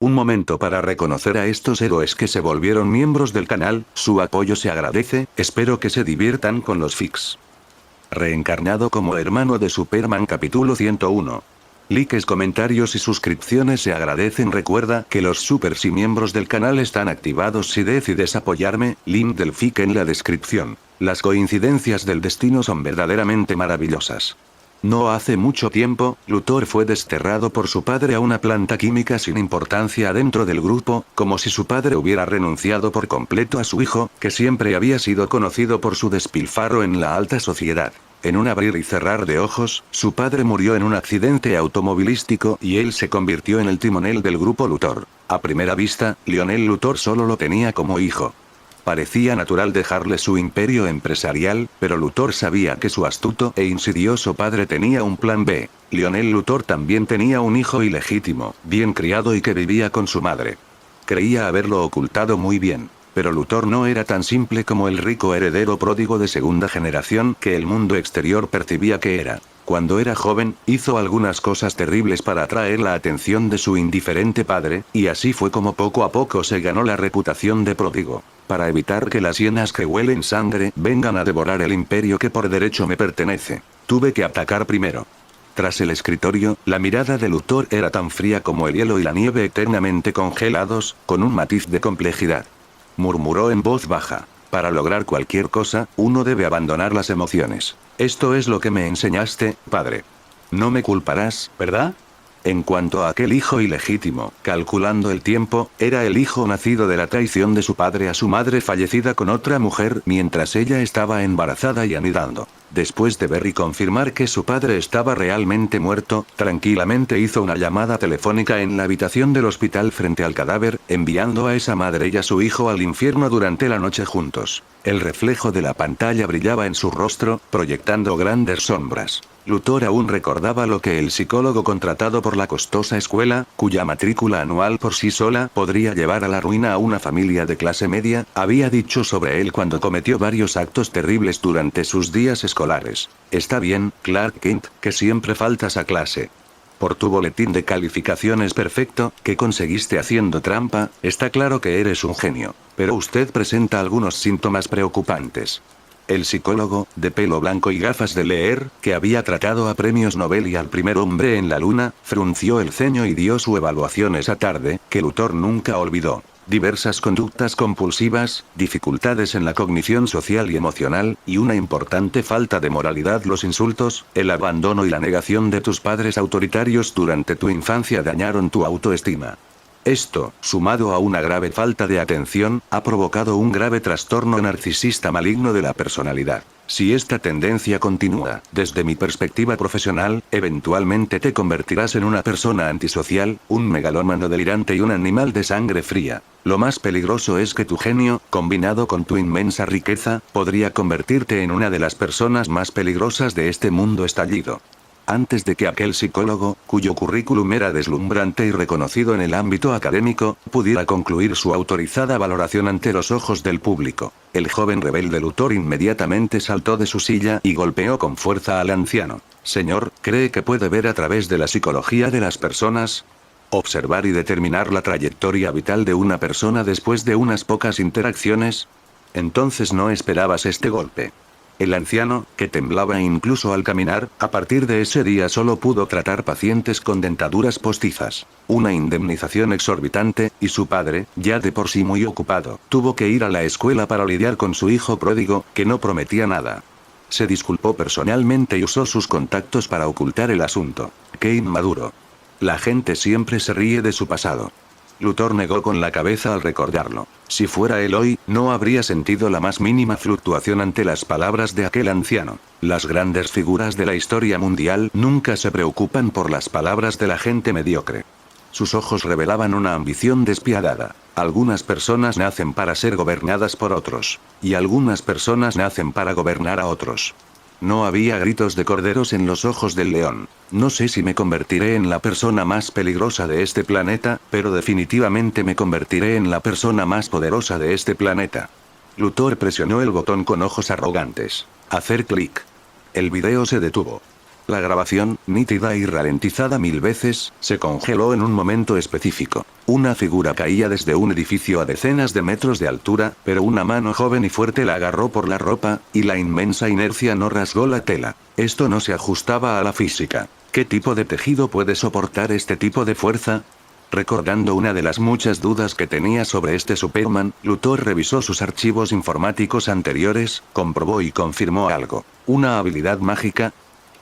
Un momento para reconocer a estos héroes que se volvieron miembros del canal, su apoyo se agradece, espero que se diviertan con los fics. Reencarnado como hermano de Superman capítulo 101. Likes, comentarios y suscripciones se agradecen. Recuerda que los supers y miembros del canal están activados si decides apoyarme, link del fic en la descripción. Las coincidencias del destino son verdaderamente maravillosas. No hace mucho tiempo, Luthor fue desterrado por su padre a una planta química sin importancia dentro del grupo, como si su padre hubiera renunciado por completo a su hijo, que siempre había sido conocido por su despilfarro en la alta sociedad. En un abrir y cerrar de ojos, su padre murió en un accidente automovilístico y él se convirtió en el timonel del grupo Luthor. A primera vista, Lionel Luthor solo lo tenía como hijo. Parecía natural dejarle su imperio empresarial, pero Luthor sabía que su astuto e insidioso padre tenía un plan B. Lionel Luthor también tenía un hijo ilegítimo, bien criado y que vivía con su madre. Creía haberlo ocultado muy bien. Pero Luthor no era tan simple como el rico heredero pródigo de segunda generación que el mundo exterior percibía que era. Cuando era joven, hizo algunas cosas terribles para atraer la atención de su indiferente padre, y así fue como poco a poco se ganó la reputación de pródigo. Para evitar que las hienas que huelen sangre vengan a devorar el imperio que por derecho me pertenece, tuve que atacar primero. Tras el escritorio, la mirada de Luthor era tan fría como el hielo y la nieve eternamente congelados, con un matiz de complejidad. Murmuró en voz baja. Para lograr cualquier cosa, uno debe abandonar las emociones. Esto es lo que me enseñaste, padre. No me culparás, ¿verdad? En cuanto a aquel hijo ilegítimo, calculando el tiempo, era el hijo nacido de la traición de su padre a su madre fallecida con otra mujer mientras ella estaba embarazada y anidando. Después de ver y confirmar que su padre estaba realmente muerto, tranquilamente hizo una llamada telefónica en la habitación del hospital frente al cadáver, enviando a esa madre y a su hijo al infierno durante la noche juntos. El reflejo de la pantalla brillaba en su rostro, proyectando grandes sombras. Luthor aún recordaba lo que el psicólogo contratado por la costosa escuela, cuya matrícula anual por sí sola podría llevar a la ruina a una familia de clase media, había dicho sobre él cuando cometió varios actos terribles durante sus días escolares. Está bien, Clark Kent, que siempre faltas a clase. Por tu boletín de calificaciones perfecto, que conseguiste haciendo trampa, está claro que eres un genio. Pero usted presenta algunos síntomas preocupantes. El psicólogo, de pelo blanco y gafas de leer, que había tratado a premios Nobel y al primer hombre en la luna, frunció el ceño y dio su evaluación esa tarde, que Luthor nunca olvidó. Diversas conductas compulsivas, dificultades en la cognición social y emocional, y una importante falta de moralidad. Los insultos, el abandono y la negación de tus padres autoritarios durante tu infancia dañaron tu autoestima. Esto, sumado a una grave falta de atención, ha provocado un grave trastorno narcisista maligno de la personalidad. Si esta tendencia continúa, desde mi perspectiva profesional, eventualmente te convertirás en una persona antisocial, un megalómano delirante y un animal de sangre fría. Lo más peligroso es que tu genio, combinado con tu inmensa riqueza, podría convertirte en una de las personas más peligrosas de este mundo estallido. Antes de que aquel psicólogo, cuyo currículum era deslumbrante y reconocido en el ámbito académico, pudiera concluir su autorizada valoración ante los ojos del público, el joven rebelde Luthor inmediatamente saltó de su silla y golpeó con fuerza al anciano. Señor, ¿cree que puede ver a través de la psicología de las personas? ¿Observar y determinar la trayectoria vital de una persona después de unas pocas interacciones? Entonces no esperabas este golpe. El anciano, que temblaba incluso al caminar, a partir de ese día solo pudo tratar pacientes con dentaduras postizas. Una indemnización exorbitante, y su padre, ya de por sí muy ocupado, tuvo que ir a la escuela para lidiar con su hijo pródigo, que no prometía nada. Se disculpó personalmente y usó sus contactos para ocultar el asunto. ¡Qué inmaduro! La gente siempre se ríe de su pasado. Luthor negó con la cabeza al recordarlo. Si fuera él hoy, no habría sentido la más mínima fluctuación ante las palabras de aquel anciano. Las grandes figuras de la historia mundial nunca se preocupan por las palabras de la gente mediocre. Sus ojos revelaban una ambición despiadada. Algunas personas nacen para ser gobernadas por otros. Y algunas personas nacen para gobernar a otros. No había gritos de corderos en los ojos del león. No sé si me convertiré en la persona más peligrosa de este planeta, pero definitivamente me convertiré en la persona más poderosa de este planeta. Luthor presionó el botón con ojos arrogantes. Hacer clic. El video se detuvo. La grabación, nítida y ralentizada 1000 veces, se congeló en un momento específico. Una figura caía desde un edificio a decenas de metros de altura, pero una mano joven y fuerte la agarró por la ropa, y la inmensa inercia no rasgó la tela. Esto no se ajustaba a la física. ¿Qué tipo de tejido puede soportar este tipo de fuerza? Recordando una de las muchas dudas que tenía sobre este Superman, Luthor revisó sus archivos informáticos anteriores, comprobó y confirmó algo. ¿Una habilidad mágica?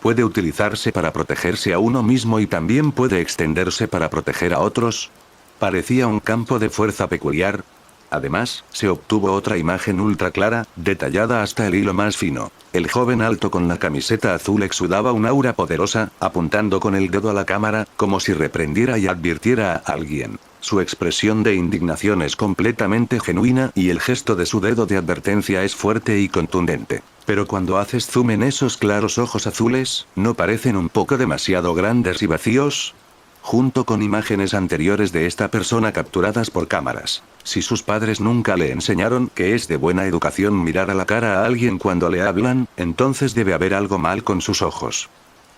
¿Puede utilizarse para protegerse a uno mismo y también puede extenderse para proteger a otros? Parecía un campo de fuerza peculiar. Además, se obtuvo otra imagen ultra clara, detallada hasta el hilo más fino. El joven alto con la camiseta azul exudaba un aura poderosa, apuntando con el dedo a la cámara, como si reprendiera y advirtiera a alguien. Su expresión de indignación es completamente genuina y el gesto de su dedo de advertencia es fuerte y contundente. Pero cuando haces zoom en esos claros ojos azules, ¿no parecen un poco demasiado grandes y vacíos? Junto con imágenes anteriores de esta persona capturadas por cámaras. Si sus padres nunca le enseñaron que es de buena educación mirar a la cara a alguien cuando le hablan, entonces debe haber algo mal con sus ojos.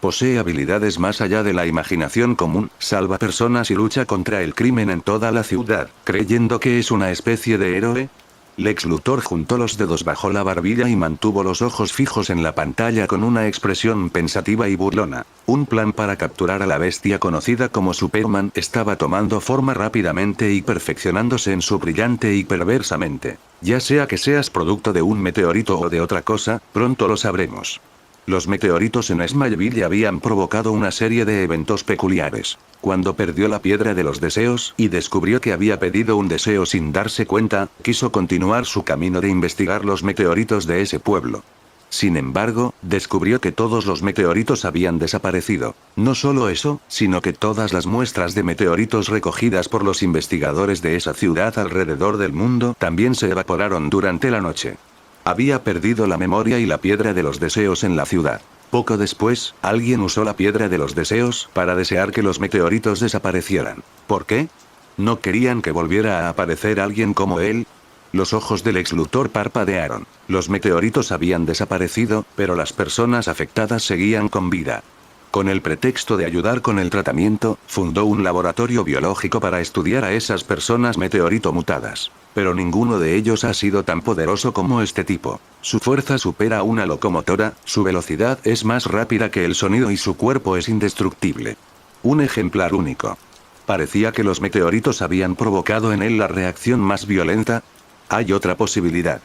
Posee habilidades más allá de la imaginación común, salva personas y lucha contra el crimen en toda la ciudad, creyendo que es una especie de héroe. Lex Luthor juntó los dedos bajo la barbilla y mantuvo los ojos fijos en la pantalla con una expresión pensativa y burlona. Un plan para capturar a la bestia conocida como Superman estaba tomando forma rápidamente y perfeccionándose en su brillante y perversamente. Ya sea que seas producto de un meteorito o de otra cosa, pronto lo sabremos. Los meteoritos en Smallville habían provocado una serie de eventos peculiares. Cuando perdió la piedra de los deseos y descubrió que había pedido un deseo sin darse cuenta, quiso continuar su camino de investigar los meteoritos de ese pueblo. Sin embargo, descubrió que todos los meteoritos habían desaparecido. No solo eso, sino que todas las muestras de meteoritos recogidas por los investigadores de esa ciudad alrededor del mundo también se evaporaron durante la noche. Había perdido la memoria y la piedra de los deseos en la ciudad. Poco después, alguien usó la piedra de los deseos para desear que los meteoritos desaparecieran. ¿Por qué? ¿No querían que volviera a aparecer alguien como él? Los ojos del ex Luthor parpadearon. Los meteoritos habían desaparecido, pero las personas afectadas seguían con vida. Con el pretexto de ayudar con el tratamiento, fundó un laboratorio biológico para estudiar a esas personas meteorito mutadas. Pero ninguno de ellos ha sido tan poderoso como este tipo. Su fuerza supera a una locomotora, su velocidad es más rápida que el sonido y su cuerpo es indestructible. Un ejemplar único. Parecía que los meteoritos habían provocado en él la reacción más violenta. Hay otra posibilidad.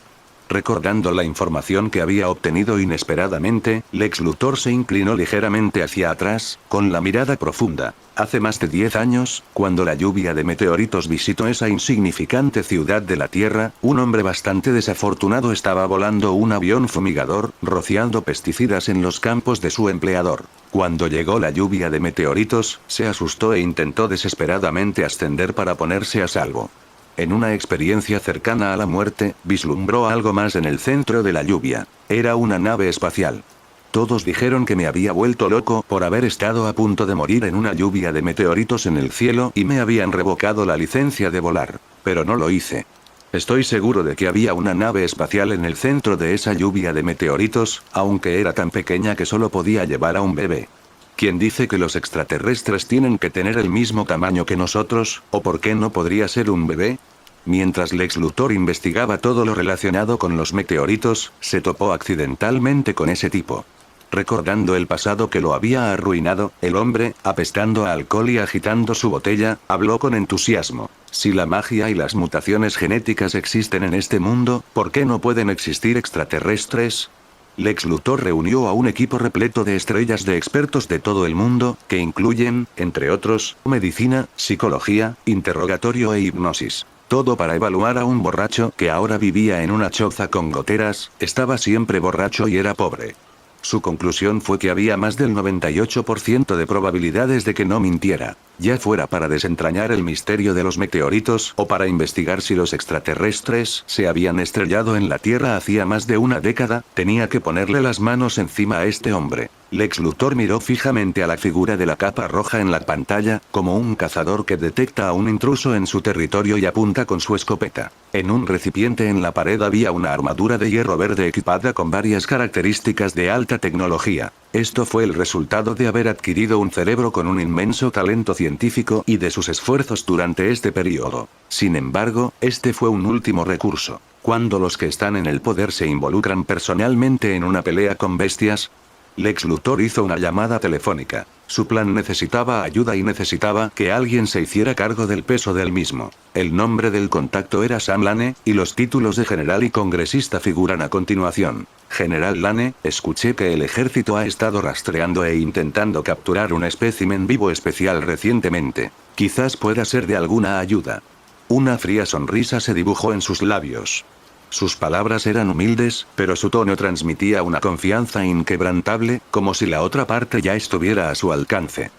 Recordando la información que había obtenido inesperadamente, Lex Luthor se inclinó ligeramente hacia atrás, con la mirada profunda. Hace más de 10 años, cuando la lluvia de meteoritos visitó esa insignificante ciudad de la Tierra, un hombre bastante desafortunado estaba volando un avión fumigador, rociando pesticidas en los campos de su empleador. Cuando llegó la lluvia de meteoritos, se asustó e intentó desesperadamente ascender para ponerse a salvo. En una experiencia cercana a la muerte, vislumbró algo más en el centro de la lluvia. Era una nave espacial. Todos dijeron que me había vuelto loco por haber estado a punto de morir en una lluvia de meteoritos en el cielo y me habían revocado la licencia de volar. Pero no lo hice. Estoy seguro de que había una nave espacial en el centro de esa lluvia de meteoritos, aunque era tan pequeña que solo podía llevar a un bebé. ¿Quién dice que los extraterrestres tienen que tener el mismo tamaño que nosotros, o por qué no podría ser un bebé? Mientras Lex Luthor investigaba todo lo relacionado con los meteoritos, se topó accidentalmente con ese tipo. Recordando el pasado que lo había arruinado, el hombre, apestando a alcohol y agitando su botella, habló con entusiasmo. Si la magia y las mutaciones genéticas existen en este mundo, ¿por qué no pueden existir extraterrestres? Lex Luthor reunió a un equipo repleto de estrellas de expertos de todo el mundo, que incluyen, entre otros, medicina, psicología, interrogatorio e hipnosis. Todo para evaluar a un borracho que ahora vivía en una choza con goteras, estaba siempre borracho y era pobre. Su conclusión fue que había más del 98% de probabilidades de que no mintiera. ya fuera para desentrañar el misterio de los meteoritos o para investigar si los extraterrestres se habían estrellado en la Tierra hacía más de una década, tenía que ponerle las manos encima a este hombre. Lex Luthor miró fijamente a la figura de la capa roja en la pantalla, como un cazador que detecta a un intruso en su territorio y apunta con su escopeta. En un recipiente en la pared había una armadura de hierro verde equipada con varias características de alta tecnología. Esto fue el resultado de haber adquirido un cerebro con un inmenso talento científico y de sus esfuerzos durante este periodo. Sin embargo, este fue un último recurso. Cuando los que están en el poder se involucran personalmente en una pelea con bestias, Lex Luthor hizo una llamada telefónica. Su plan necesitaba ayuda y necesitaba que alguien se hiciera cargo del peso del mismo. El nombre del contacto era Sam Lane, y los títulos de general y congresista figuran a continuación. General Lane, escuché que el ejército ha estado rastreando e intentando capturar un espécimen vivo especial recientemente. Quizás pueda ser de alguna ayuda. Una fría sonrisa se dibujó en sus labios. Sus palabras eran humildes, pero su tono transmitía una confianza inquebrantable, como si la otra parte ya estuviera a su alcance.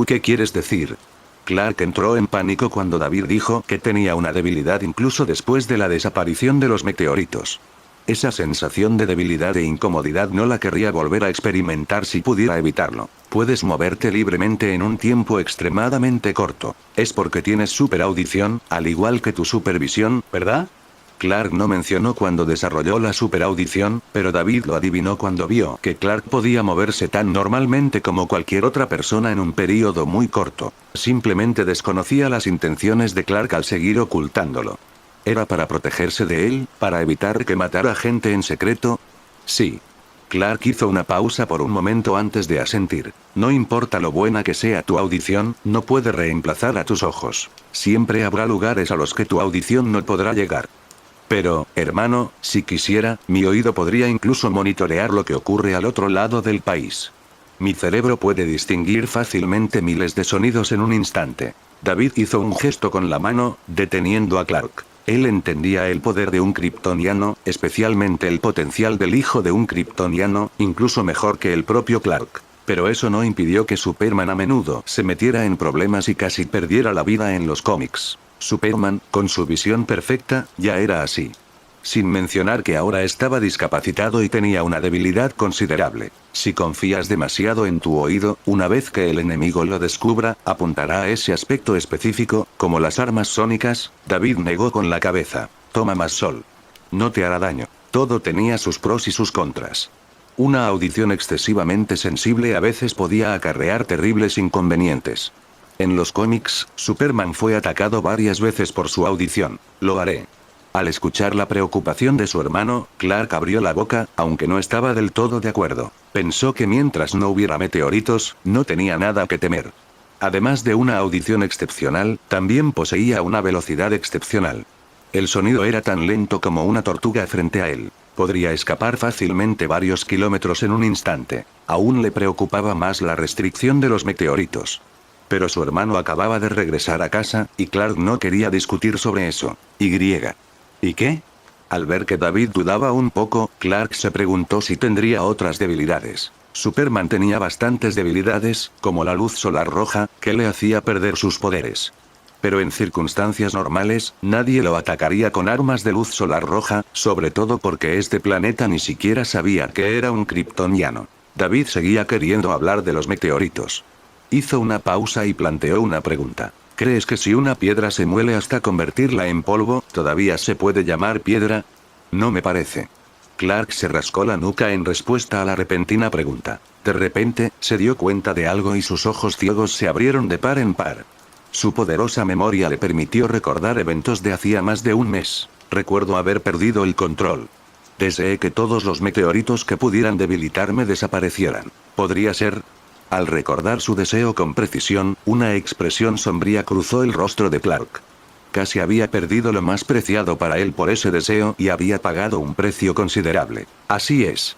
¿Qué quieres decir? Clark entró en pánico cuando David dijo que tenía una debilidad incluso después de la desaparición de los meteoritos. Esa sensación de debilidad e incomodidad no la querría volver a experimentar si pudiera evitarlo. Puedes moverte libremente en un tiempo extremadamente corto. Es porque tienes superaudición, al igual que tu supervisión, ¿verdad? Clark no mencionó cuando desarrolló la superaudición, pero David lo adivinó cuando vio que Clark podía moverse tan normalmente como cualquier otra persona en un período muy corto. Simplemente desconocía las intenciones de Clark al seguir ocultándolo. ¿Era para protegerse de él, para evitar que matara gente en secreto? Sí. Clark hizo una pausa por un momento antes de asentir. No importa lo buena que sea tu audición, no puede reemplazar a tus ojos. Siempre habrá lugares a los que tu audición no podrá llegar. Pero, hermano, si quisiera, mi oído podría incluso monitorear lo que ocurre al otro lado del país. Mi cerebro puede distinguir fácilmente miles de sonidos en un instante. David hizo un gesto con la mano, deteniendo a Clark. Él entendía el poder de un kryptoniano, especialmente el potencial del hijo de un kryptoniano, incluso mejor que el propio Clark. Pero eso no impidió que Superman a menudo se metiera en problemas y casi perdiera la vida en los cómics. Superman, con su visión perfecta, ya era así. Sin mencionar que ahora estaba discapacitado y tenía una debilidad considerable. Si confías demasiado en tu oído, una vez que el enemigo lo descubra, apuntará a ese aspecto específico, como las armas sónicas. David negó con la cabeza. Toma más sol. No te hará daño. Todo tenía sus pros y sus contras. Una audición excesivamente sensible a veces podía acarrear terribles inconvenientes. En los cómics, Superman fue atacado varias veces por su audición. Lo haré. Al escuchar la preocupación de su hermano, Clark abrió la boca, aunque no estaba del todo de acuerdo. Pensó que mientras no hubiera meteoritos, no tenía nada que temer. Además de una audición excepcional, también poseía una velocidad excepcional. El sonido era tan lento como una tortuga frente a él. Podría escapar fácilmente varios kilómetros en un instante. Aún le preocupaba más la restricción de los meteoritos. Pero su hermano acababa de regresar a casa, y Clark no quería discutir sobre eso. ¿Y qué? Al ver que David dudaba un poco, Clark se preguntó si tendría otras debilidades. Superman tenía bastantes debilidades, como la luz solar roja, que le hacía perder sus poderes. Pero en circunstancias normales, nadie lo atacaría con armas de luz solar roja, sobre todo porque este planeta ni siquiera sabía que era un kryptoniano. David seguía queriendo hablar de los meteoritos. Hizo una pausa y planteó una pregunta. ¿Crees que si una piedra se muele hasta convertirla en polvo, todavía se puede llamar piedra? No me parece. Clark se rascó la nuca en respuesta a la repentina pregunta. De repente, se dio cuenta de algo y sus ojos ciegos se abrieron de par en par. Su poderosa memoria le permitió recordar eventos de hacía más de un mes. Recuerdo haber perdido el control. Deseé que todos los meteoritos que pudieran debilitarme desaparecieran. ¿Podría ser? Al recordar su deseo con precisión, una expresión sombría cruzó el rostro de Clark. Casi había perdido lo más preciado para él por ese deseo y había pagado un precio considerable. Así es.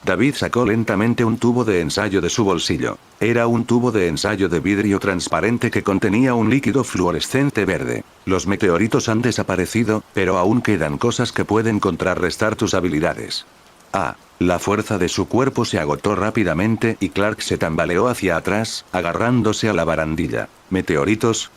David sacó lentamente un tubo de ensayo de su bolsillo. Era un tubo de ensayo de vidrio transparente que contenía un líquido fluorescente verde. Los meteoritos han desaparecido, pero aún quedan cosas que pueden contrarrestar tus habilidades. Ah. La fuerza de su cuerpo se agotó rápidamente y Clark se tambaleó hacia atrás, agarrándose a la barandilla. ¿Meteoritos?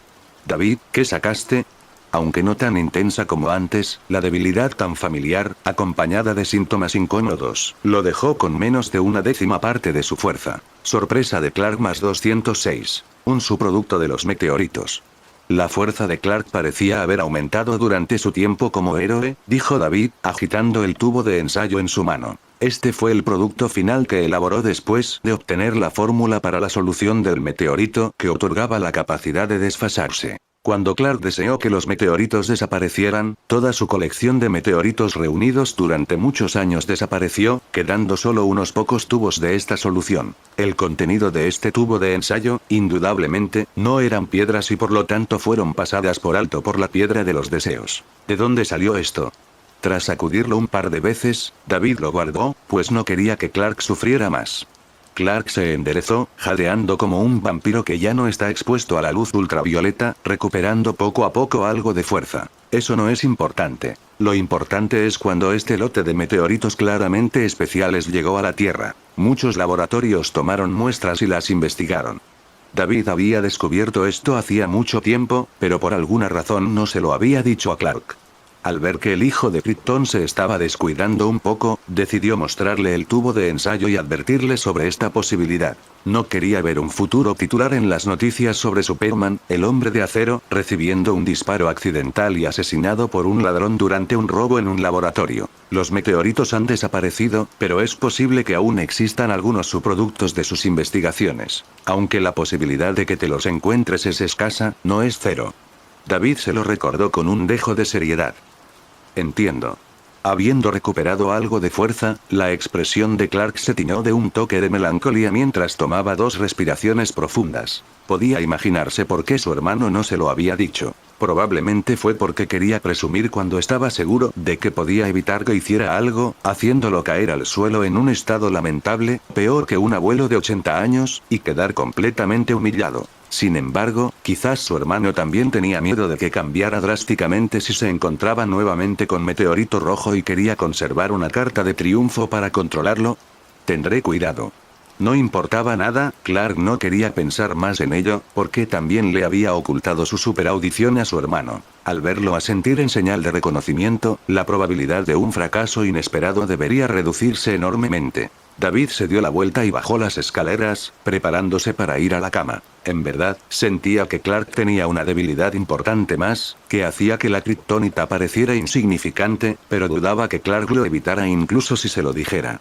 David, ¿qué sacaste? Aunque no tan intensa como antes, la debilidad tan familiar, acompañada de síntomas incómodos, lo dejó con menos de una décima parte de su fuerza. Sorpresa de Clark más 206. Un subproducto de los meteoritos. La fuerza de Clark parecía haber aumentado durante su tiempo como héroe, dijo David, agitando el tubo de ensayo en su mano. Este fue el producto final que elaboró después de obtener la fórmula para la solución del meteorito que otorgaba la capacidad de desfasarse. Cuando Clark deseó que los meteoritos desaparecieran, toda su colección de meteoritos reunidos durante muchos años desapareció, quedando solo unos pocos tubos de esta solución. El contenido de este tubo de ensayo, indudablemente, no eran piedras y por lo tanto fueron pasadas por alto por la piedra de los deseos. ¿De dónde salió esto? Tras sacudirlo un par de veces, David lo guardó, pues no quería que Clark sufriera más. Clark se enderezó, jadeando como un vampiro que ya no está expuesto a la luz ultravioleta, recuperando poco a poco algo de fuerza. Eso no es importante. Lo importante es cuando este lote de meteoritos claramente especiales llegó a la Tierra. Muchos laboratorios tomaron muestras y las investigaron. David había descubierto esto hacía mucho tiempo, pero por alguna razón no se lo había dicho a Clark. Al ver que el hijo de Krypton se estaba descuidando un poco, decidió mostrarle el tubo de ensayo y advertirle sobre esta posibilidad. No quería ver un futuro titular en las noticias sobre Superman, el hombre de acero, recibiendo un disparo accidental y asesinado por un ladrón durante un robo en un laboratorio. Los meteoritos han desaparecido, pero es posible que aún existan algunos subproductos de sus investigaciones. Aunque la posibilidad de que te los encuentres es escasa, no es cero. David se lo recordó con un dejo de seriedad. Entiendo. Habiendo recuperado algo de fuerza, la expresión de Clark se tiñó de un toque de melancolía mientras tomaba 2 respiraciones profundas. Podía imaginarse por qué su hermano no se lo había dicho. Probablemente fue porque quería presumir cuando estaba seguro de que podía evitar que hiciera algo, haciéndolo caer al suelo en un estado lamentable, peor que un abuelo de 80 años, y quedar completamente humillado. Sin embargo, quizás su hermano también tenía miedo de que cambiara drásticamente si se encontraba nuevamente con Meteorito Rojo y quería conservar una carta de triunfo para controlarlo. Tendré cuidado. No importaba nada, Clark no quería pensar más en ello, porque también le había ocultado su superaudición a su hermano. Al verlo asentir en señal de reconocimiento, la probabilidad de un fracaso inesperado debería reducirse enormemente. David se dio la vuelta y bajó las escaleras, preparándose para ir a la cama. En verdad, sentía que Clark tenía una debilidad importante más, que hacía que la kriptonita pareciera insignificante, pero dudaba que Clark lo evitara incluso si se lo dijera.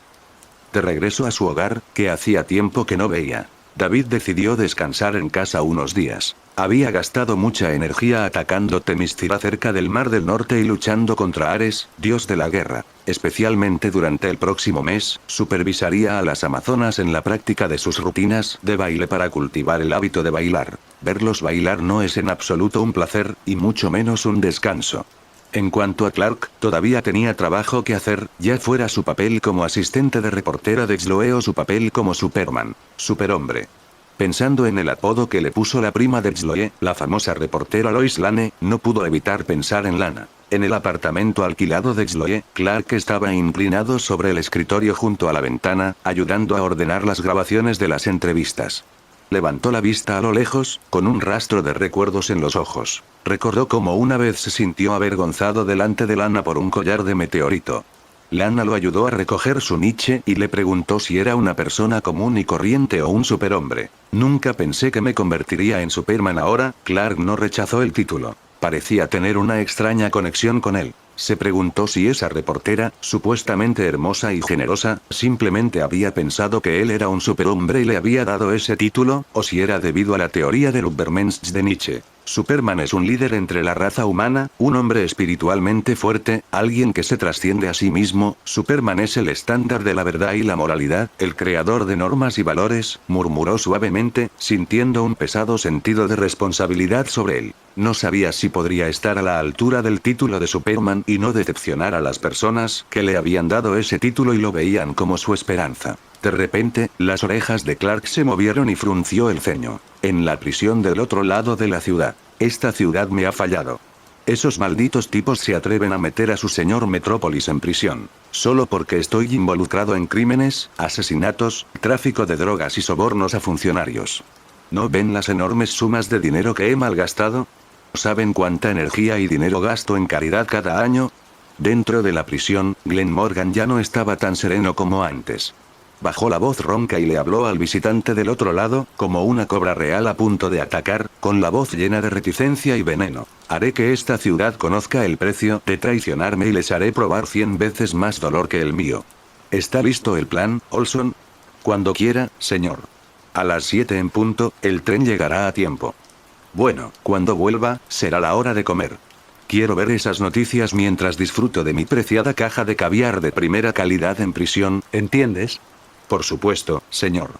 De regreso a su hogar, que hacía tiempo que no veía, David decidió descansar en casa unos días. Había gastado mucha energía atacando Themyscira cerca del Mar del Norte y luchando contra Ares, dios de la guerra. Especialmente durante el próximo mes, supervisaría a las amazonas en la práctica de sus rutinas de baile para cultivar el hábito de bailar. Verlos bailar no es en absoluto un placer, y mucho menos un descanso. En cuanto a Clark, todavía tenía trabajo que hacer, ya fuera su papel como asistente de reportera de Xloe o su papel como Superman, superhombre. Pensando en el apodo que le puso la prima de Xloe, la famosa reportera Lois Lane, no pudo evitar pensar en Lana. En el apartamento alquilado de Xloe, Clark estaba inclinado sobre el escritorio junto a la ventana, ayudando a ordenar las grabaciones de las entrevistas. Levantó la vista a lo lejos, con un rastro de recuerdos en los ojos. Recordó cómo una vez se sintió avergonzado delante de Lana por un collar de meteorito. Lana lo ayudó a recoger su niche y le preguntó si era una persona común y corriente o un superhombre. Nunca pensé que me convertiría en Superman ahora. Clark no rechazó el título. Parecía tener una extraña conexión con él. Se preguntó si esa reportera, supuestamente hermosa y generosa, simplemente había pensado que él era un superhombre y le había dado ese título, o si era debido a la teoría del Übermensch de Nietzsche. Superman es un líder entre la raza humana, un hombre espiritualmente fuerte, alguien que se trasciende a sí mismo. Superman es el estándar de la verdad y la moralidad, el creador de normas y valores, murmuró suavemente, sintiendo un pesado sentido de responsabilidad sobre él. No sabía si podría estar a la altura del título de Superman y no decepcionar a las personas que le habían dado ese título y lo veían como su esperanza. De repente, las orejas de Clark se movieron y frunció el ceño. En la prisión del otro lado de la ciudad. Esta ciudad me ha fallado. Esos malditos tipos se atreven a meter a su señor Metrópolis en prisión. Solo porque estoy involucrado en crímenes, asesinatos, tráfico de drogas y sobornos a funcionarios. ¿No ven las enormes sumas de dinero que he malgastado? ¿Saben cuánta energía y dinero gasto en caridad cada año? Dentro de la prisión, Glenn Morgan ya no estaba tan sereno como antes. Bajó la voz ronca y le habló al visitante del otro lado, como una cobra real a punto de atacar, con la voz llena de reticencia y veneno. Haré que esta ciudad conozca el precio de traicionarme y les haré probar 100 veces más dolor que el mío. ¿Está listo el plan, Olson? Cuando quiera, señor. A las 7 en punto, el tren llegará a tiempo. Bueno, cuando vuelva, será la hora de comer. Quiero ver esas noticias mientras disfruto de mi preciada caja de caviar de primera calidad en prisión, ¿entiendes? Por supuesto, señor.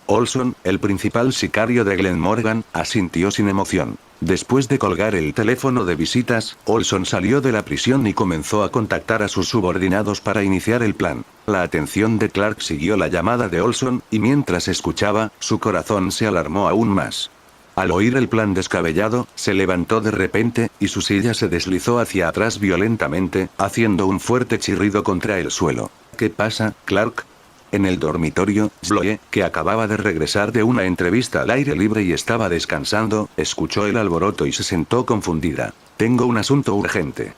Olson, el principal sicario de Glenn Morgan, asintió sin emoción. Después de colgar el teléfono de visitas, Olson salió de la prisión y comenzó a contactar a sus subordinados para iniciar el plan. La atención de Clark siguió la llamada de Olson, y mientras escuchaba, su corazón se alarmó aún más. Al oír el plan descabellado, se levantó de repente, y su silla se deslizó hacia atrás violentamente, haciendo un fuerte chirrido contra el suelo. ¿Qué pasa, Clark? En el dormitorio, Sloe, que acababa de regresar de una entrevista al aire libre y estaba descansando, escuchó el alboroto y se sentó confundida. Tengo un asunto urgente.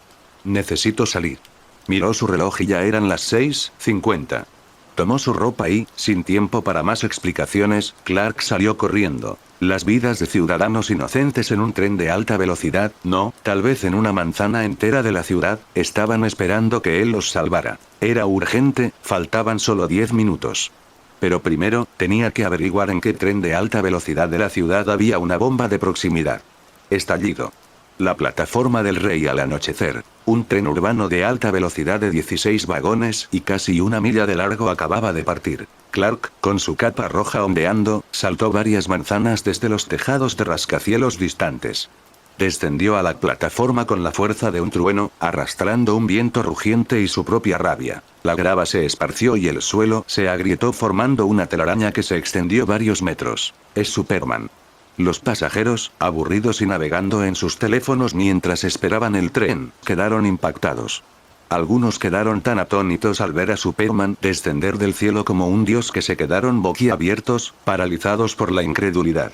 Necesito salir. Miró su reloj y ya eran las 6:50. Tomó su ropa y, sin tiempo para más explicaciones, Clark salió corriendo. Las vidas de ciudadanos inocentes en un tren de alta velocidad, no, tal vez en una manzana entera de la ciudad, estaban esperando que él los salvara. Era urgente, faltaban solo 10 minutos. Pero primero, tenía que averiguar en qué tren de alta velocidad de la ciudad había una bomba de proximidad. Estallido. La plataforma del Rey al anochecer. Un tren urbano de alta velocidad de 16 vagones y casi una milla de largo acababa de partir. Clark, con su capa roja ondeando, saltó varias manzanas desde los tejados de rascacielos distantes. Descendió a la plataforma con la fuerza de un trueno, arrastrando un viento rugiente y su propia rabia. La grava se esparció y el suelo se agrietó formando una telaraña que se extendió varios metros. Es Superman. Los pasajeros, aburridos y navegando en sus teléfonos mientras esperaban el tren, quedaron impactados. Algunos quedaron tan atónitos al ver a Superman descender del cielo como un dios que se quedaron boquiabiertos, paralizados por la incredulidad.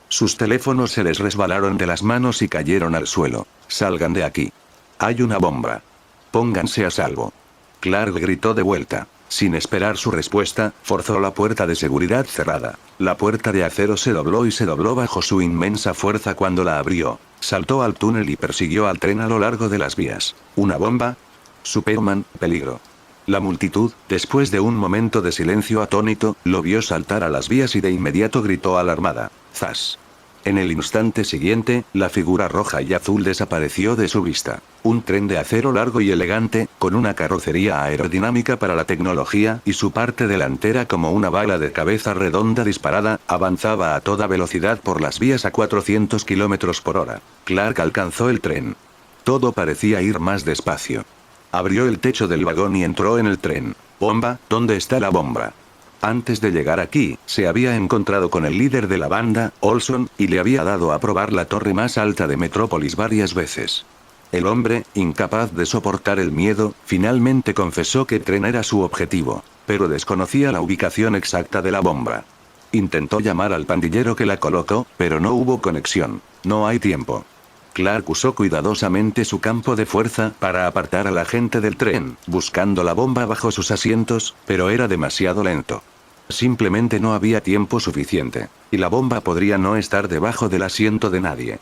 Sus teléfonos se les resbalaron de las manos y cayeron al suelo. Salgan de aquí. Hay una bomba. Pónganse a salvo. Clark gritó de vuelta. Sin esperar su respuesta, forzó la puerta de seguridad cerrada. La puerta de acero se dobló y se dobló bajo su inmensa fuerza cuando la abrió. Saltó al túnel y persiguió al tren a lo largo de las vías. ¿Una bomba? Superman, peligro. La multitud, después de un momento de silencio atónito, lo vio saltar a las vías y de inmediato gritó alarmada. ¡Zas! En el instante siguiente, la figura roja y azul desapareció de su vista. Un tren de acero largo y elegante, con una carrocería aerodinámica para la tecnología y su parte delantera como una bala de cabeza redonda disparada, avanzaba a toda velocidad por las vías a 400 km por hora. Clark alcanzó el tren. Todo parecía ir más despacio. Abrió el techo del vagón y entró en el tren. ¿Bomba? ¿Dónde está la bomba? Antes de llegar aquí, se había encontrado con el líder de la banda, Olson, y le había dado a probar la torre más alta de Metrópolis varias veces. El hombre, incapaz de soportar el miedo, finalmente confesó que el tren era su objetivo, pero desconocía la ubicación exacta de la bomba. Intentó llamar al pandillero que la colocó, pero no hubo conexión. No hay tiempo. Clark usó cuidadosamente su campo de fuerza para apartar a la gente del tren, buscando la bomba bajo sus asientos, pero era demasiado lento. Simplemente no había tiempo suficiente. Y la bomba podría no estar debajo del asiento de nadie.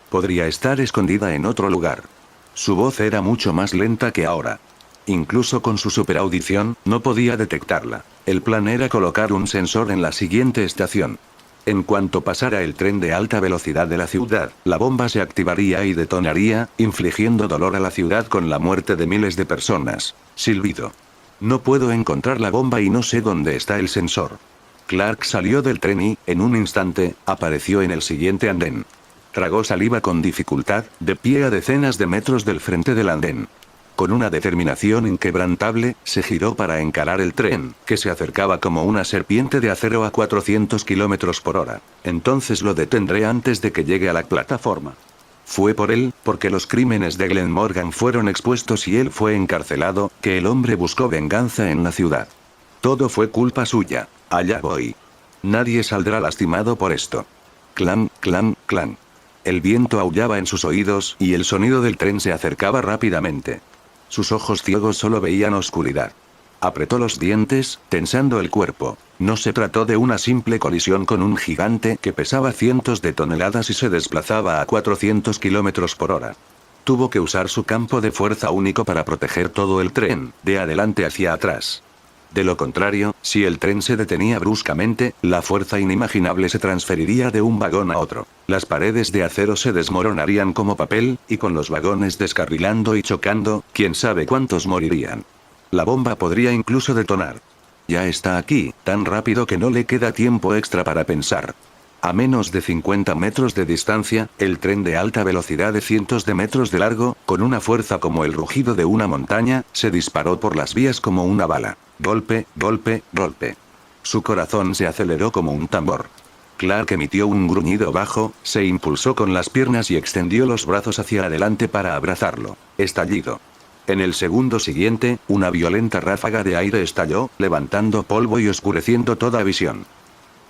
Podría estar escondida en otro lugar. Su voz era mucho más lenta que ahora. Incluso con su superaudición, no podía detectarla. El plan era colocar un sensor en la siguiente estación. En cuanto pasara el tren de alta velocidad de la ciudad, la bomba se activaría y detonaría, infligiendo dolor a la ciudad con la muerte de miles de personas. Silbido. No puedo encontrar la bomba y no sé dónde está el sensor. Clark salió del tren y, en un instante, apareció en el siguiente andén. Tragó saliva con dificultad, de pie a decenas de metros del frente del andén. Con una determinación inquebrantable, se giró para encarar el tren, que se acercaba como una serpiente de acero a 400 km por hora. Entonces lo detendré antes de que llegue a la plataforma. Fue por él, porque los crímenes de Glenn Morgan fueron expuestos y él fue encarcelado, que el hombre buscó venganza en la ciudad. Todo fue culpa suya. Allá voy. Nadie saldrá lastimado por esto. Clan, clan, clan. El viento aullaba en sus oídos y el sonido del tren se acercaba rápidamente. Sus ojos ciegos solo veían oscuridad. Apretó los dientes, tensando el cuerpo. No se trató de una simple colisión con un gigante que pesaba cientos de toneladas y se desplazaba a 400 kilómetros por hora. Tuvo que usar su campo de fuerza único para proteger todo el tren, de adelante hacia atrás. De lo contrario, si el tren se detenía bruscamente, la fuerza inimaginable se transferiría de un vagón a otro. Las paredes de acero se desmoronarían como papel, y con los vagones descarrilando y chocando, quién sabe cuántos morirían. La bomba podría incluso detonar. Ya está aquí, tan rápido que no le queda tiempo extra para pensar. A menos de 50 metros de distancia, el tren de alta velocidad de cientos de metros de largo, con una fuerza como el rugido de una montaña, se disparó por las vías como una bala. Golpe, golpe, golpe. Su corazón se aceleró como un tambor. Clark emitió un gruñido bajo, se impulsó con las piernas y extendió los brazos hacia adelante para abrazarlo. Estallido. En el segundo siguiente, una violenta ráfaga de aire estalló, levantando polvo y oscureciendo toda visión.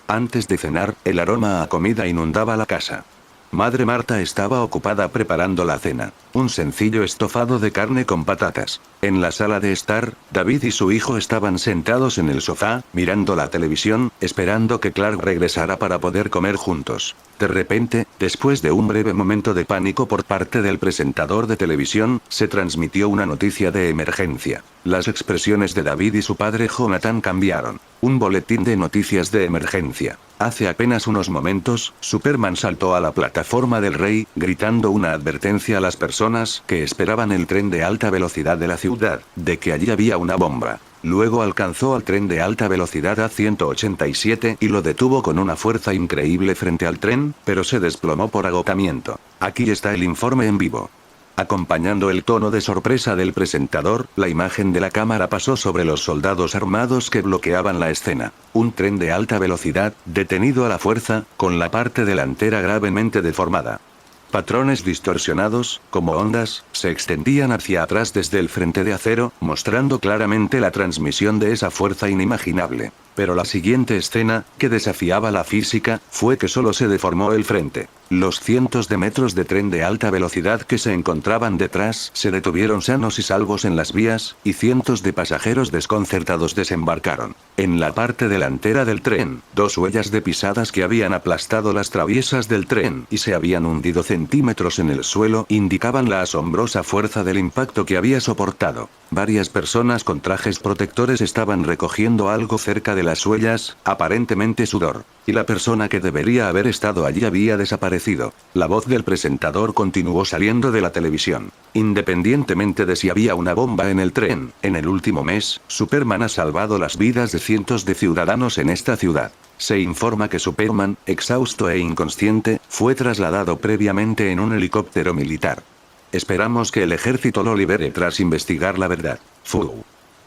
Antes de cenar, el aroma a comida inundaba la casa. Madre Marta estaba ocupada preparando la cena. Un sencillo estofado de carne con patatas. En la sala de estar, David y su hijo estaban sentados en el sofá, mirando la televisión, esperando que Clark regresara para poder comer juntos. De repente, después de un breve momento de pánico por parte del presentador de televisión, se transmitió una noticia de emergencia. Las expresiones de David y su padre Jonathan cambiaron. Un boletín de noticias de emergencia. Hace apenas unos momentos, Superman saltó a la plataforma del Rey, gritando una advertencia a las personas que esperaban el tren de alta velocidad de la ciudad, de que allí había una bomba. Luego alcanzó al tren de alta velocidad A187 y lo detuvo con una fuerza increíble frente al tren, pero se desplomó por agotamiento. Aquí está el informe en vivo. Acompañando el tono de sorpresa del presentador, la imagen de la cámara pasó sobre los soldados armados que bloqueaban la escena. Un tren de alta velocidad, detenido a la fuerza, con la parte delantera gravemente deformada. Patrones distorsionados, como ondas, se extendían hacia atrás desde el frente de acero, mostrando claramente la transmisión de esa fuerza inimaginable. Pero la siguiente escena, que desafiaba la física, fue que solo se deformó el frente. Los cientos de metros de tren de alta velocidad que se encontraban detrás se detuvieron sanos y salvos en las vías, y cientos de pasajeros desconcertados desembarcaron. En la parte delantera del tren, dos huellas de pisadas que habían aplastado las traviesas del tren y se habían hundido centímetros en el suelo indicaban la asombrosa fuerza del impacto que había soportado. Varias personas con trajes protectores estaban recogiendo algo cerca de las huellas, aparentemente sudor. Y la persona que debería haber estado allí había desaparecido. La voz del presentador continuó saliendo de la televisión. Independientemente de si había una bomba en el tren, en el último mes, Superman ha salvado las vidas de cientos de ciudadanos en esta ciudad. Se informa que Superman, exhausto e inconsciente, fue trasladado previamente en un helicóptero militar. Esperamos que el ejército lo libere tras investigar la verdad. Fu.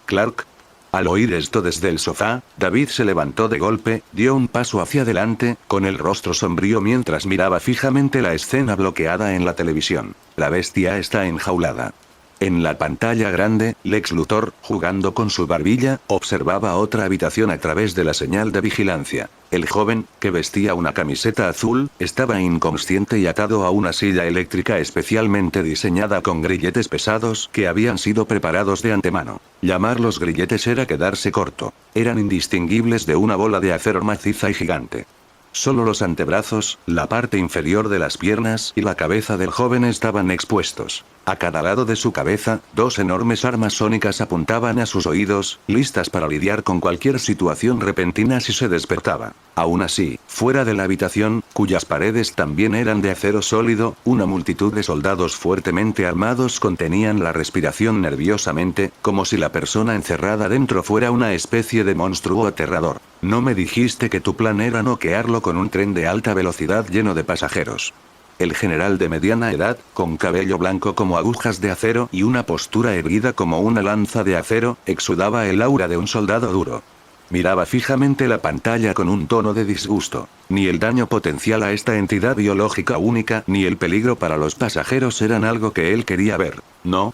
Clark. Al oír esto desde el sofá, David se levantó de golpe, dio un paso hacia adelante, con el rostro sombrío mientras miraba fijamente la escena bloqueada en la televisión. La bestia está enjaulada. En la pantalla grande, Lex Luthor, jugando con su barbilla, observaba otra habitación a través de la señal de vigilancia. El joven, que vestía una camiseta azul, estaba inconsciente y atado a una silla eléctrica especialmente diseñada con grilletes pesados que habían sido preparados de antemano. Llamarlos grilletes era quedarse corto. Eran indistinguibles de una bola de acero maciza y gigante. Solo los antebrazos, la parte inferior de las piernas y la cabeza del joven estaban expuestos. A cada lado de su cabeza, dos enormes armas sónicas apuntaban a sus oídos, listas para lidiar con cualquier situación repentina si se despertaba. Aún así, fuera de la habitación, cuyas paredes también eran de acero sólido, una multitud de soldados fuertemente armados contenían la respiración nerviosamente, como si la persona encerrada dentro fuera una especie de monstruo aterrador. No me dijiste que tu plan era noquearlo con un tren de alta velocidad lleno de pasajeros. El general de mediana edad, con cabello blanco como agujas de acero y una postura erguida como una lanza de acero, exudaba el aura de un soldado duro. Miraba fijamente la pantalla con un tono de disgusto. Ni el daño potencial a esta entidad biológica única ni el peligro para los pasajeros eran algo que él quería ver. No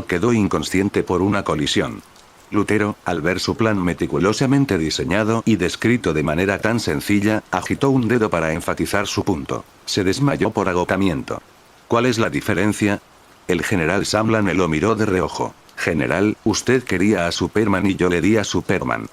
quedó inconsciente por una colisión. Lutero, al ver su plan meticulosamente diseñado y descrito de manera tan sencilla, agitó un dedo para enfatizar su punto. Se desmayó por agotamiento. ¿Cuál es la diferencia? El general Samlan lo miró de reojo. General, usted quería a Superman y yo le di a Superman.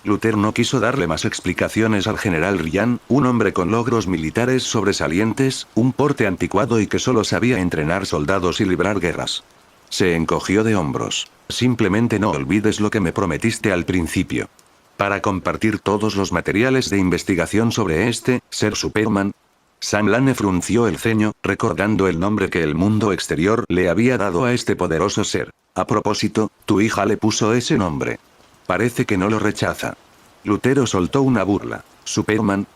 Luther no quiso darle más explicaciones al general Ryan, un hombre con logros militares sobresalientes, un porte anticuado y que solo sabía entrenar soldados y librar guerras. Se encogió de hombros. Simplemente no olvides lo que me prometiste al principio. Para compartir todos los materiales de investigación sobre ser Superman. Sam Lane frunció el ceño, recordando el nombre que el mundo exterior le había dado a este poderoso ser. A propósito, tu hija le puso ese nombre. Parece que no lo rechaza. Lutero soltó una burla. ¿Superman?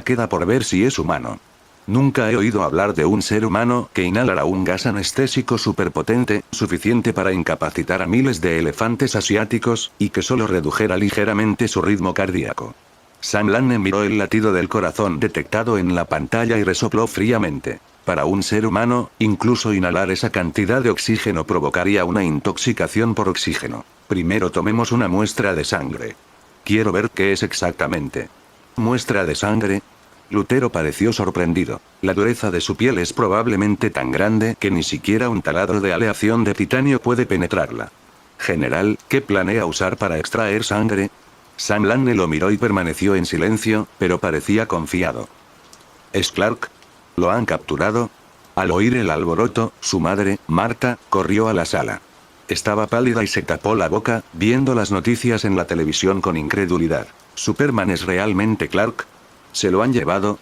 Queda por ver si es humano. Nunca he oído hablar de un ser humano que inhalara un gas anestésico superpotente, suficiente para incapacitar a miles de elefantes asiáticos, y que solo redujera ligeramente su ritmo cardíaco. Sam Lane miró el latido del corazón detectado en la pantalla y resopló fríamente. Para un ser humano, incluso inhalar esa cantidad de oxígeno provocaría una intoxicación por oxígeno. Primero tomemos una muestra de sangre. Quiero ver qué es exactamente. ¿Muestra de sangre? Lutero pareció sorprendido. La dureza de su piel es probablemente tan grande que ni siquiera un taladro de aleación de titanio puede penetrarla. General, ¿qué planea usar para extraer sangre? Sam Lane lo miró y permaneció en silencio, pero parecía confiado. ¿Es Clark? ¿Lo han capturado? Al oír el alboroto, su madre, Marta, corrió a la sala. Estaba pálida y se tapó la boca, viendo las noticias en la televisión con incredulidad. ¿Superman es realmente Clark? ¿Se lo han llevado?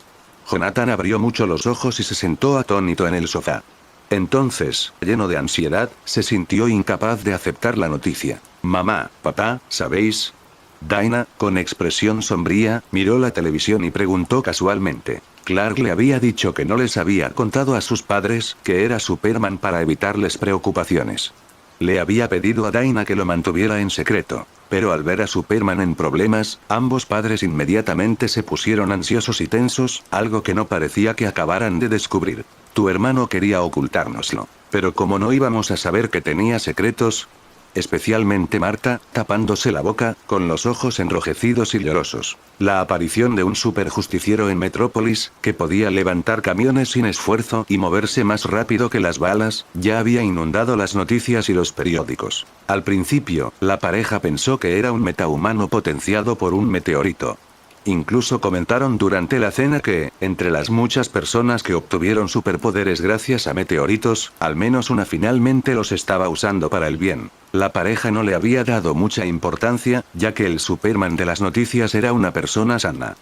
Jonathan abrió mucho los ojos y se sentó atónito en el sofá. Entonces, lleno de ansiedad, se sintió incapaz de aceptar la noticia. Mamá, papá, ¿sabéis? Dinah, con expresión sombría, miró la televisión y preguntó casualmente. Clark le había dicho que no les había contado a sus padres que era Superman para evitarles preocupaciones. Le había pedido a Dinah que lo mantuviera en secreto. Pero al ver a Superman en problemas, ambos padres inmediatamente se pusieron ansiosos y tensos, algo que no parecía que acabaran de descubrir. Tu hermano quería ocultárnoslo. Pero como no íbamos a saber que tenía secretos, especialmente Marta, tapándose la boca, con los ojos enrojecidos y llorosos. La aparición de un superjusticiero en Metrópolis, que podía levantar camiones sin esfuerzo y moverse más rápido que las balas, ya había inundado las noticias y los periódicos. Al principio, la pareja pensó que era un metahumano potenciado por un meteorito. Incluso comentaron durante la cena que, entre las muchas personas que obtuvieron superpoderes gracias a meteoritos, al menos una finalmente los estaba usando para el bien. La pareja no le había dado mucha importancia, ya que el Superman de las noticias era una persona sana.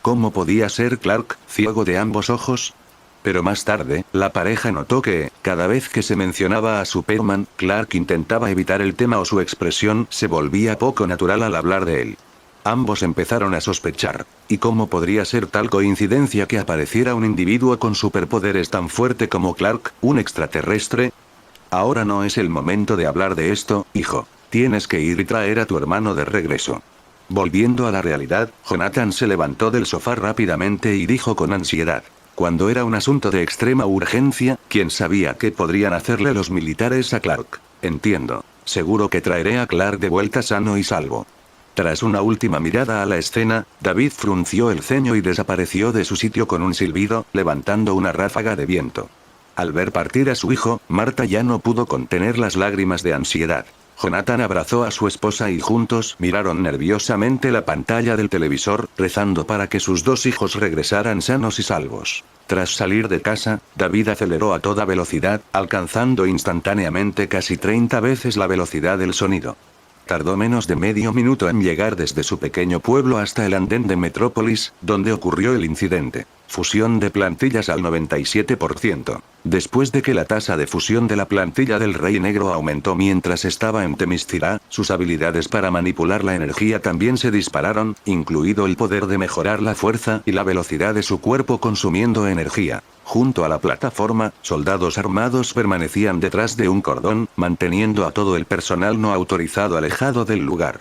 ¿Cómo podía ser Clark, ciego de ambos ojos? Pero más tarde, la pareja notó que, cada vez que se mencionaba a Superman, Clark intentaba evitar el tema o su expresión se volvía poco natural al hablar de él. Ambos empezaron a sospechar. ¿Y cómo podría ser tal coincidencia que apareciera un individuo con superpoderes tan fuerte como Clark, un extraterrestre? Ahora no es el momento de hablar de esto, hijo. Tienes que ir y traer a tu hermano de regreso. Volviendo a la realidad, Jonathan se levantó del sofá rápidamente y dijo con ansiedad. Cuando era un asunto de extrema urgencia, ¿quién sabía qué podrían hacerle los militares a Clark? Entiendo. Seguro que traeré a Clark de vuelta sano y salvo. Tras una última mirada a la escena, David frunció el ceño y desapareció de su sitio con un silbido, levantando una ráfaga de viento. Al ver partir a su hijo, Marta ya no pudo contener las lágrimas de ansiedad. Jonathan abrazó a su esposa y juntos miraron nerviosamente la pantalla del televisor, rezando para que sus dos hijos regresaran sanos y salvos. Tras salir de casa, David aceleró a toda velocidad, alcanzando instantáneamente casi 30 veces la velocidad del sonido. Tardó menos de medio minuto en llegar desde su pequeño pueblo hasta el andén de Metrópolis, donde ocurrió el incidente. Fusión de plantillas al 97%. Después de que la tasa de fusión de la plantilla del Rey Negro aumentó mientras estaba en Themyscira, sus habilidades para manipular la energía también se dispararon, incluido el poder de mejorar la fuerza y la velocidad de su cuerpo consumiendo energía. Junto a la plataforma, soldados armados permanecían detrás de un cordón, manteniendo a todo el personal no autorizado alejado del lugar.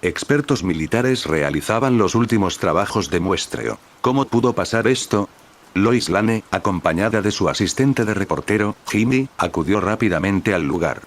Expertos militares realizaban los últimos trabajos de muestreo. ¿Cómo pudo pasar esto? Lois Lane, acompañada de su asistente de reportero, Jimmy, acudió rápidamente al lugar.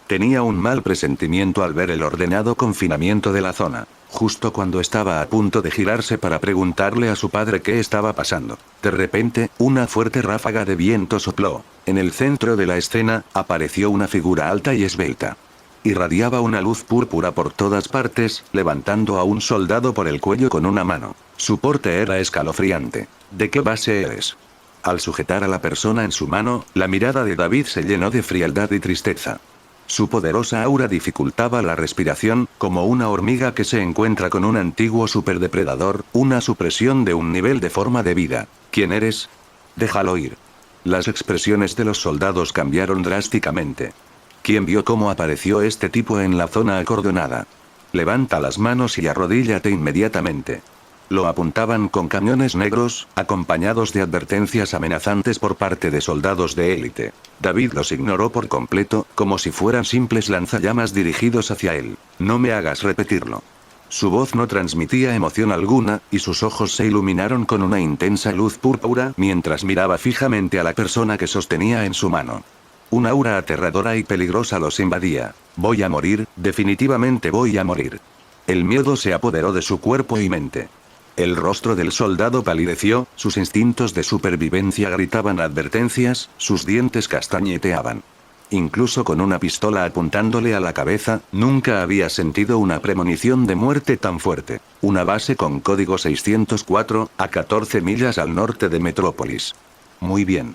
Tenía un mal presentimiento al ver el ordenado confinamiento de la zona. Justo cuando estaba a punto de girarse para preguntarle a su padre qué estaba pasando, de repente, una fuerte ráfaga de viento sopló. En el centro de la escena, apareció una figura alta y esbelta. Irradiaba una luz púrpura por todas partes, levantando a un soldado por el cuello con una mano. Su porte era escalofriante. ¿De qué base eres? Al sujetar a la persona en su mano, la mirada de David se llenó de frialdad y tristeza. Su poderosa aura dificultaba la respiración, como una hormiga que se encuentra con un antiguo superdepredador, una supresión de un nivel de forma de vida. ¿Quién eres? Déjalo ir. Las expresiones de los soldados cambiaron drásticamente. ¿Quién vio cómo apareció este tipo en la zona acordonada? Levanta las manos y arrodíllate inmediatamente. Lo apuntaban con cañones negros, acompañados de advertencias amenazantes por parte de soldados de élite. David los ignoró por completo, como si fueran simples lanzallamas dirigidos hacia él. No me hagas repetirlo. Su voz no transmitía emoción alguna, y sus ojos se iluminaron con una intensa luz púrpura mientras miraba fijamente a la persona que sostenía en su mano. Una aura aterradora y peligrosa los invadía. Voy a morir, definitivamente voy a morir. El miedo se apoderó de su cuerpo y mente. El rostro del soldado palideció, sus instintos de supervivencia gritaban advertencias, sus dientes castañeteaban. Incluso con una pistola apuntándole a la cabeza, nunca había sentido una premonición de muerte tan fuerte. Una base con código 604, a 14 millas al norte de Metrópolis. Muy bien.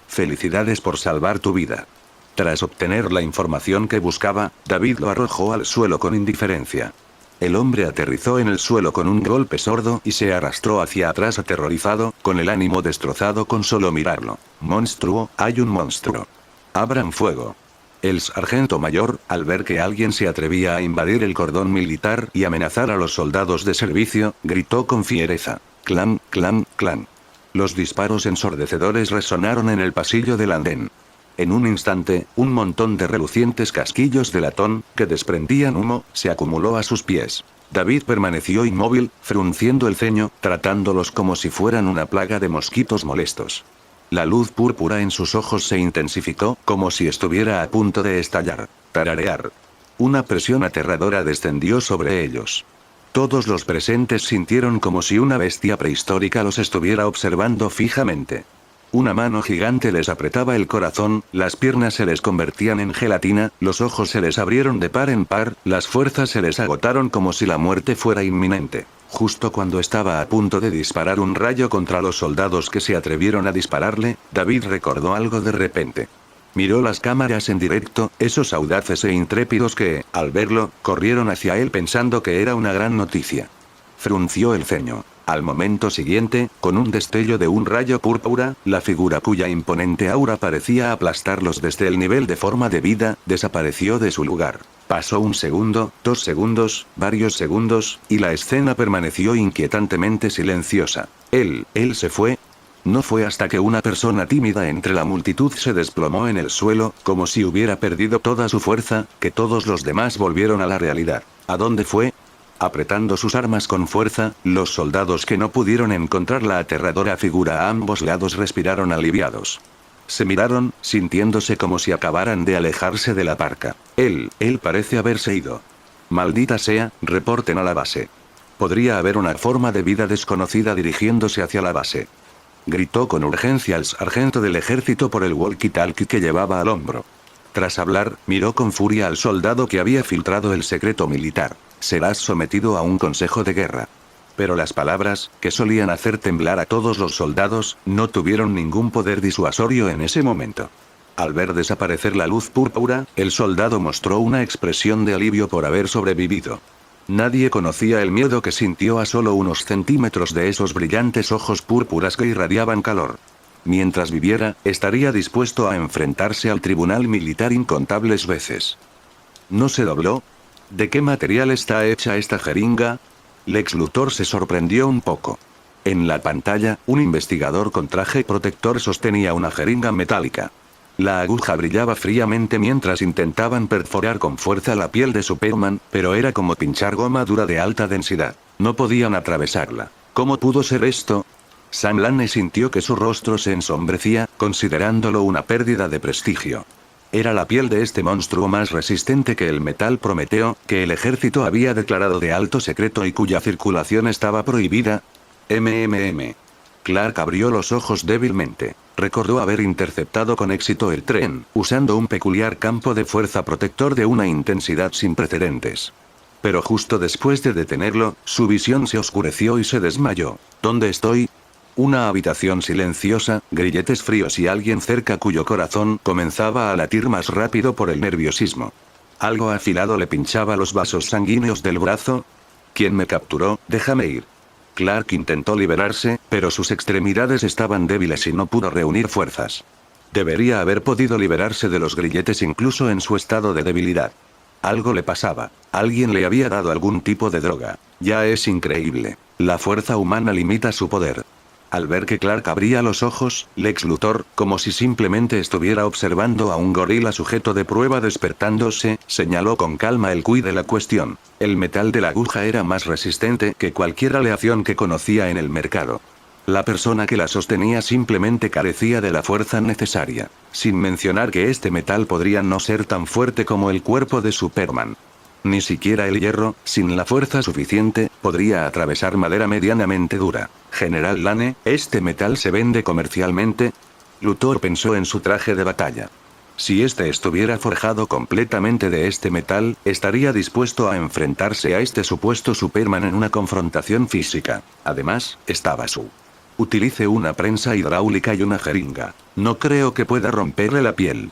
Felicidades por salvar tu vida. Tras obtener la información que buscaba, David lo arrojó al suelo con indiferencia. El hombre aterrizó en el suelo con un golpe sordo y se arrastró hacia atrás aterrorizado, con el ánimo destrozado con solo mirarlo. Monstruo, hay un monstruo. Abran fuego. El sargento mayor, al ver que alguien se atrevía a invadir el cordón militar y amenazar a los soldados de servicio, gritó con fiereza. Clan, clan, clan. Los disparos ensordecedores resonaron en el pasillo del andén. En un instante, un montón de relucientes casquillos de latón, que desprendían humo, se acumuló a sus pies. David permaneció inmóvil, frunciendo el ceño, tratándolos como si fueran una plaga de mosquitos molestos. La luz púrpura en sus ojos se intensificó, como si estuviera a punto de estallar. Tararear. Una presión aterradora descendió sobre ellos. Todos los presentes sintieron como si una bestia prehistórica los estuviera observando fijamente. Una mano gigante les apretaba el corazón, las piernas se les convertían en gelatina, los ojos se les abrieron de par en par, las fuerzas se les agotaron como si la muerte fuera inminente. Justo cuando estaba a punto de disparar un rayo contra los soldados que se atrevieron a dispararle, David recordó algo de repente. Miró las cámaras en directo, esos audaces e intrépidos que, al verlo, corrieron hacia él pensando que era una gran noticia. Frunció el ceño. Al momento siguiente, con un destello de un rayo púrpura, la figura cuya imponente aura parecía aplastarlos desde el nivel de forma de vida, desapareció de su lugar. Pasó un segundo, 2 segundos, varios segundos, y la escena permaneció inquietantemente silenciosa. Él se fue. No fue hasta que una persona tímida entre la multitud se desplomó en el suelo, como si hubiera perdido toda su fuerza, que todos los demás volvieron a la realidad. ¿A dónde fue? Apretando sus armas con fuerza, los soldados que no pudieron encontrar la aterradora figura a ambos lados respiraron aliviados. Se miraron, sintiéndose como si acabaran de alejarse de la parca. Él parece haberse ido. Maldita sea, reporten a la base. Podría haber una forma de vida desconocida dirigiéndose hacia la base. Gritó con urgencia el sargento del ejército por el walkie-talkie que llevaba al hombro. Tras hablar, miró con furia al soldado que había filtrado el secreto militar. Serás sometido a un consejo de guerra. Pero las palabras, que solían hacer temblar a todos los soldados, no tuvieron ningún poder disuasorio en ese momento. Al ver desaparecer la luz púrpura, el soldado mostró una expresión de alivio por haber sobrevivido. Nadie conocía el miedo que sintió a solo unos centímetros de esos brillantes ojos púrpuras que irradiaban calor. Mientras viviera, estaría dispuesto a enfrentarse al tribunal militar incontables veces. ¿No se dobló? ¿De qué material está hecha esta jeringa? Lex Luthor se sorprendió un poco. En la pantalla, un investigador con traje protector sostenía una jeringa metálica. La aguja brillaba fríamente mientras intentaban perforar con fuerza la piel de Superman, pero era como pinchar goma dura de alta densidad. No podían atravesarla. ¿Cómo pudo ser esto? Sam Lane sintió que su rostro se ensombrecía, considerándolo una pérdida de prestigio. Era la piel de este monstruo más resistente que el metal Prometeo, que el ejército había declarado de alto secreto y cuya circulación estaba prohibida. Clark abrió los ojos débilmente. Recordó haber interceptado con éxito el tren, usando un peculiar campo de fuerza protector de una intensidad sin precedentes. Pero justo después de detenerlo, su visión se oscureció y se desmayó. ¿Dónde estoy? Una habitación silenciosa, grilletes fríos y alguien cerca cuyo corazón comenzaba a latir más rápido por el nerviosismo. Algo afilado le pinchaba los vasos sanguíneos del brazo. ¿Quién me capturó? Déjame ir. Clark intentó liberarse, pero sus extremidades estaban débiles y no pudo reunir fuerzas. Debería haber podido liberarse de los grilletes incluso en su estado de debilidad. Algo le pasaba. Alguien le había dado algún tipo de droga. Ya es increíble. La fuerza humana limita su poder. Al ver que Clark abría los ojos, Lex Luthor, como si simplemente estuviera observando a un gorila sujeto de prueba despertándose, señaló con calma el quid de la cuestión. El metal de la aguja era más resistente que cualquier aleación que conocía en el mercado. La persona que la sostenía simplemente carecía de la fuerza necesaria. Sin mencionar que este metal podría no ser tan fuerte como el cuerpo de Superman. Ni siquiera el hierro, sin la fuerza suficiente, podría atravesar madera medianamente dura. General Lane, ¿este metal se vende comercialmente? Luthor pensó en su traje de batalla. Si este estuviera forjado completamente de este metal, estaría dispuesto a enfrentarse a este supuesto Superman en una confrontación física. Además, estaba su. Utilice una prensa hidráulica y una jeringa. No creo que pueda romperle la piel.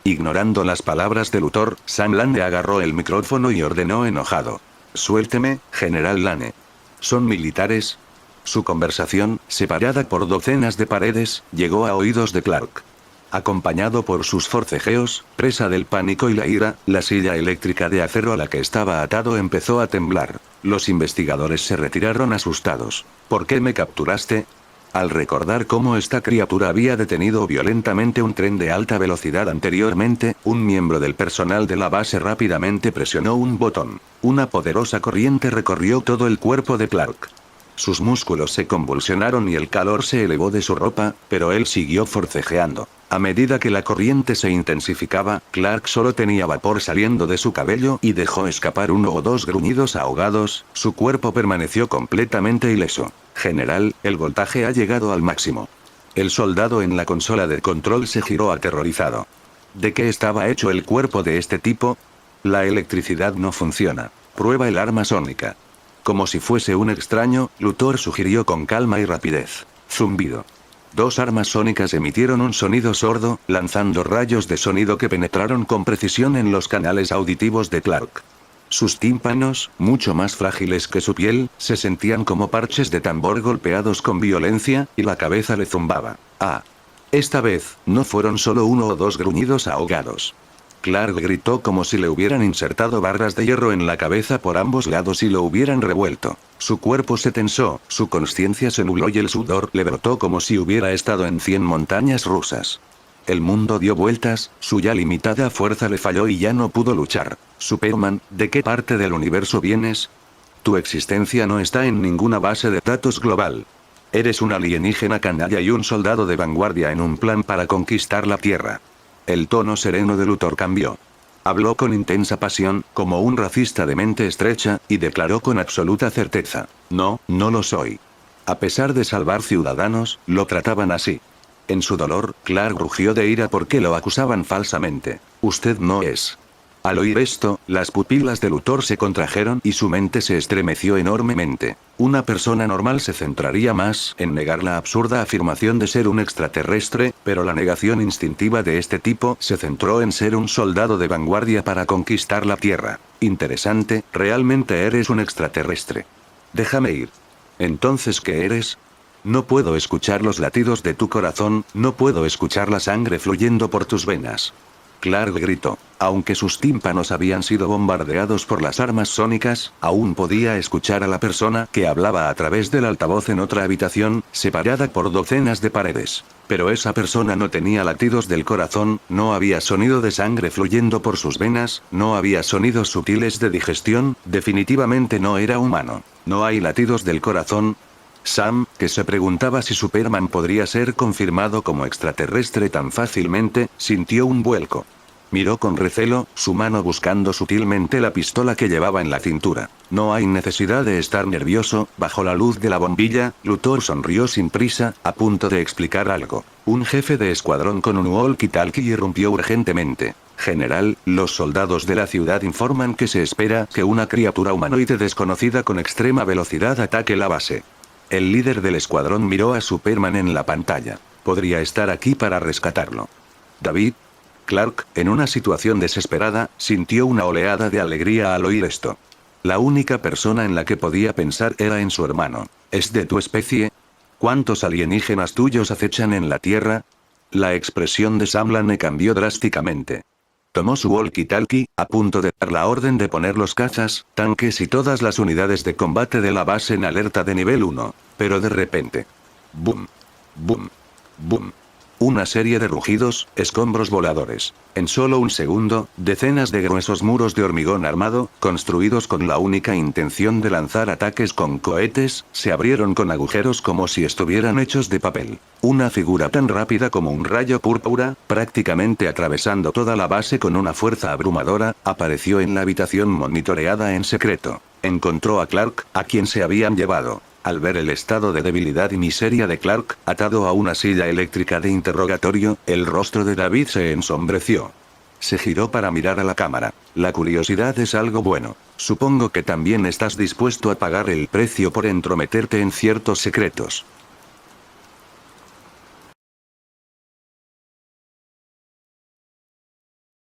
Ignorando las palabras de Luthor, Sam Lane agarró el micrófono y ordenó enojado. Suélteme, General Lane. ¿Son militares? Su conversación, separada por docenas de paredes, llegó a oídos de Clark. Acompañado por sus forcejeos, presa del pánico y la ira, la silla eléctrica de acero a la que estaba atado empezó a temblar. Los investigadores se retiraron asustados. ¿Por qué me capturaste? Al recordar cómo esta criatura había detenido violentamente un tren de alta velocidad anteriormente, un miembro del personal de la base rápidamente presionó un botón. Una poderosa corriente recorrió todo el cuerpo de Clark. Sus músculos se convulsionaron y el calor se elevó de su ropa, pero él siguió forcejeando. A medida que la corriente se intensificaba, Clark solo tenía vapor saliendo de su cabello y dejó escapar uno o dos gruñidos ahogados. Su cuerpo permaneció completamente ileso. General, el voltaje ha llegado al máximo. El soldado en la consola de control se giró aterrorizado. ¿De qué estaba hecho el cuerpo de este tipo? La electricidad no funciona. Prueba el arma sónica. Como si fuese un extraño, Luthor sugirió con calma y rapidez. Zumbido. Dos armas sónicas emitieron un sonido sordo, lanzando rayos de sonido que penetraron con precisión en los canales auditivos de Clark. Sus tímpanos, mucho más frágiles que su piel, se sentían como parches de tambor golpeados con violencia, y la cabeza le zumbaba. Esta vez, no fueron solo uno o dos gruñidos ahogados. Clark gritó como si le hubieran insertado barras de hierro en la cabeza por ambos lados y lo hubieran revuelto. Su cuerpo se tensó, su consciencia se nubló y el sudor le brotó como si hubiera estado en 100 montañas rusas. El mundo dio vueltas, su ya limitada fuerza le falló y ya no pudo luchar. Superman, ¿de qué parte del universo vienes? Tu existencia no está en ninguna base de datos global. Eres un alienígena canalla y un soldado de vanguardia en un plan para conquistar la Tierra. El tono sereno de Luthor cambió. Habló con intensa pasión, como un racista de mente estrecha, y declaró con absoluta certeza. No, no lo soy. A pesar de salvar ciudadanos, lo trataban así. En su dolor, Clark rugió de ira porque lo acusaban falsamente. Usted no es. Al oír esto, las pupilas de Luthor se contrajeron y su mente se estremeció enormemente. Una persona normal se centraría más en negar la absurda afirmación de ser un extraterrestre, pero la negación instintiva de este tipo se centró en ser un soldado de vanguardia para conquistar la Tierra. Interesante, realmente eres un extraterrestre. Déjame ir. ¿Entonces qué eres? No puedo escuchar los latidos de tu corazón, no puedo escuchar la sangre fluyendo por tus venas. Clark gritó. Aunque sus tímpanos habían sido bombardeados por las armas sónicas, aún podía escuchar a la persona que hablaba a través del altavoz en otra habitación, separada por docenas de paredes. Pero esa persona no tenía latidos del corazón, no había sonido de sangre fluyendo por sus venas, no había sonidos sutiles de digestión, definitivamente no era humano. ¿No hay latidos del corazón? Sam, que se preguntaba si Superman podría ser confirmado como extraterrestre tan fácilmente, sintió un vuelco. Miró con recelo, su mano buscando sutilmente la pistola que llevaba en la cintura. No hay necesidad de estar nervioso, bajo la luz de la bombilla, Luthor sonrió sin prisa, a punto de explicar algo. Un jefe de escuadrón con un walkie-talkie irrumpió urgentemente. General, los soldados de la ciudad informan que se espera que una criatura humanoide desconocida con extrema velocidad ataque la base. El líder del escuadrón miró a Superman en la pantalla. Podría estar aquí para rescatarlo. David. Clark, en una situación desesperada, sintió una oleada de alegría al oír esto. La única persona en la que podía pensar era en su hermano. ¿Es de tu especie? ¿Cuántos alienígenas tuyos acechan en la Tierra? La expresión de Sam Lane cambió drásticamente. Tomó su walkie-talkie, a punto de dar la orden de poner los cazas, tanques y todas las unidades de combate de la base en alerta de nivel 1. Pero de repente. ¡Bum! ¡Bum! ¡Bum! Una serie de rugidos, escombros voladores. En solo un segundo, decenas de gruesos muros de hormigón armado, construidos con la única intención de lanzar ataques con cohetes, se abrieron con agujeros como si estuvieran hechos de papel. Una figura tan rápida como un rayo púrpura, prácticamente atravesando toda la base con una fuerza abrumadora, apareció en la habitación monitoreada en secreto. Encontró a Clark, a quien se habían llevado. Al ver el estado de debilidad y miseria de Clark, atado a una silla eléctrica de interrogatorio, el rostro de David se ensombreció. Se giró para mirar a la cámara. La curiosidad es algo bueno. Supongo que también estás dispuesto a pagar el precio por entrometerte en ciertos secretos.